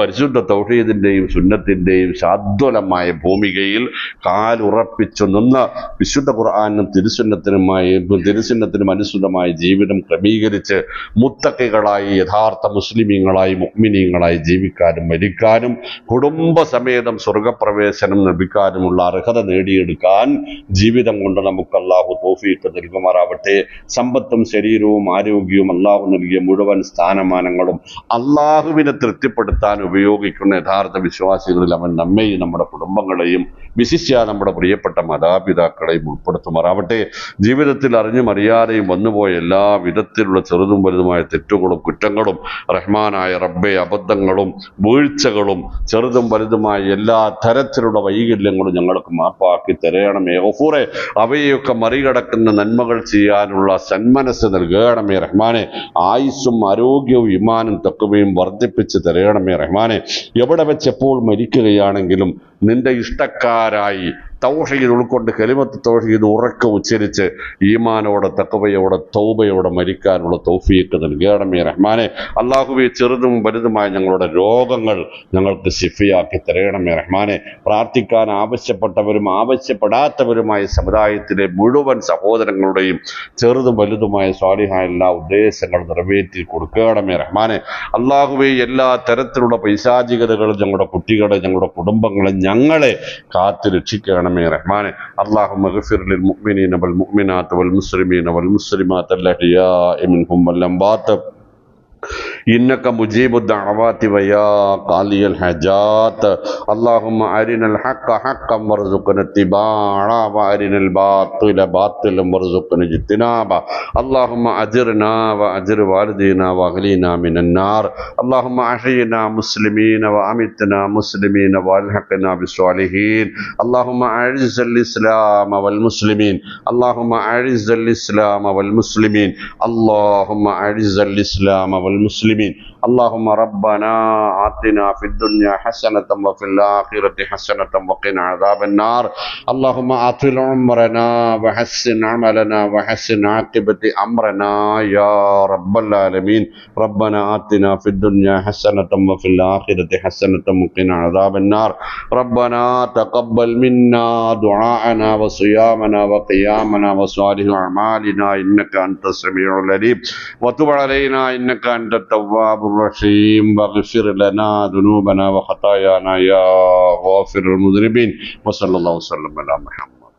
Speaker 1: പരിശുദ്ധ തൗഹീദിന്റെയും സുന്നത്തിന്റെയും ശാദ്വലമായ ഭൂമികയിൽ കാലുറപ്പിച്ചു നിന്ന് വിശുദ്ധ ഖുർആനും തിരുസുന്നത്തിനും അനുസൃതമായ ജീവിതം ക്രമീകരിച്ച് മുത്തഖികളായി, യഥാർത്ഥ മുസ്ലിമീങ്ങളായി, മുഅ്മിനീങ്ങളായി ജീവിക്കാനും മരിക്കാനും കുടുംബസമേതം സ്വർഗപ്രവേശനം ലഭിക്കാനുമുള്ള അർഹത നേടിയെടുക്കാൻ ജീവിതം കൊണ്ട് നമുക്ക് അള്ളാഹു തൗഫീഖ് നൽകുമാറാവട്ടെ. സമ്പത്തും ശരീരവും ആരോഗ്യവും അള്ളാഹു നൽകിയ മുഴുവൻ സ്ഥാനമാനങ്ങളും അള്ളാഹുവിനെ തൃപ്തിപ്പെടുത്താൻ ഉപയോഗിക്കുന്ന യഥാർത്ഥ വിശ്വാസികളിൽ അവൻ നമ്മെയും നമ്മുടെ കുടുംബങ്ങളെയും വിശിഷ്യ നമ്മുടെ പ്രിയപ്പെട്ട മാതാപിതാക്കളെയും ഉൾപ്പെടുത്തുമാറാവട്ടെ. ജീവിതത്തിൽ അറിഞ്ഞും അറിയാതെയും വന്നുപോയ എല്ലാ വിധത്തിലുള്ള ചെറുതും വലുതുമായ തെറ്റുകളും കുറ്റങ്ങളും റഹ്മാനായ റബ്ബെ, അബദ്ധങ്ങളും വീഴ്ചകളും ചെറുതും വലുതുമായ എല്ലാ തരത്തിലുള്ള വൈകല്യങ്ങളും ഞങ്ങൾക്ക് മാപ്പാക്കി തരയണമേ ഗഫൂറെ. അവയൊക്കെ മറികടക്കുന്ന നന്മകൾ ചെയ്യാനുള്ള സന്മനസ് നൽകണമേ റഹ്മാനെ. ആയുസ്സും ആരോഗ്യവും ഈമാനും തഖ്വയും വർദ്ധിപ്പിച്ച് തരയണമേ റഹ്മാനെ. എവിടെ വെച്ച് എപ്പോൾ മരിക്കുകയാണെങ്കിലും നിന്റെ ഇഷ്ടക്കാരായി തൗഹീദ് ഉൾക്കൊണ്ട് കലിമത്ത് തൗഹീദ് ഉറക്കെ ഉച്ചരിച്ച് ഈമാനോടെ, തഖ്വയോടെ, തൗബയോടെ മരിക്കാനുള്ള തൗഫീഖ് നൽകണമേ റഹ്മാനെ. അല്ലാഹുവേ, ചെറുതും വലുതുമായ ഞങ്ങളുടെ രോഗങ്ങൾ ഞങ്ങൾക്ക് ശിഫയാക്കി തരയണമേ റഹ്മാനെ. പ്രാർത്ഥിക്കാൻ ആവശ്യപ്പെട്ടവരും ആവശ്യപ്പെടാത്തവരുമായ സമുദായത്തിലെ മുഴുവൻ സഹോദരങ്ങളുടെയും ചെറുതും വലുതുമായ സ്വാലിഹായ എല്ലാ ഉദ്ദേശങ്ങൾ നിറവേറ്റി കൊടുക്കണമേ റഹ്മാനെ. അല്ലാഹുവേ, എല്ലാ തരത്തിലുള്ള പൈശാചികതകളും ഞങ്ങളുടെ കുട്ടികളെ, ഞങ്ങളുടെ കുടുംബങ്ങളെ, ഞങ്ങളെ കാത്തു രക്ഷിക്കണം റഹ്മാനെ. اللهم اغفر للمؤمنين والمؤمنات والمسلمين والمسلمات الأحياء منهم والأموات إنك مجيب الدعوات ويا قاضي الحاجات اللهم أرنا الحق حقا وارزقنا اتباعه وأرنا الباطل باطلا وارزقنا اجتنابه اللهم أجرنا وأجر والدينا وأهلينا من النار اللهم أحينا مسلمين وأمتنا مسلمين والحقنا بالصالحين اللهم أعز الإسلام والمسلمين اللهم أعز الإسلام والمسلمين اللهم أعز الإسلام والمسلمين اللهم ربنا آتنا في الدنيا حسنة وفي الآخرة حسنة وقنا عذاب النار اللهم أطل عمرنا وحسن عملنا وحسن عاقبة أمرنا يا رب العالمين ربنا آتنا في الدنيا حسنة وفي الآخرة حسنة وقنا عذاب النار ربنا تقبل منا دعاءنا وصيامنا وقيامنا وصالح أعمالنا إنك أنت السميع العليم وتب علينا إنك أنت التواب الرحيم واغفر لنا ذنوبنا وخطايانا يا غافر المذنبين وصلى الله وسلم على محمد.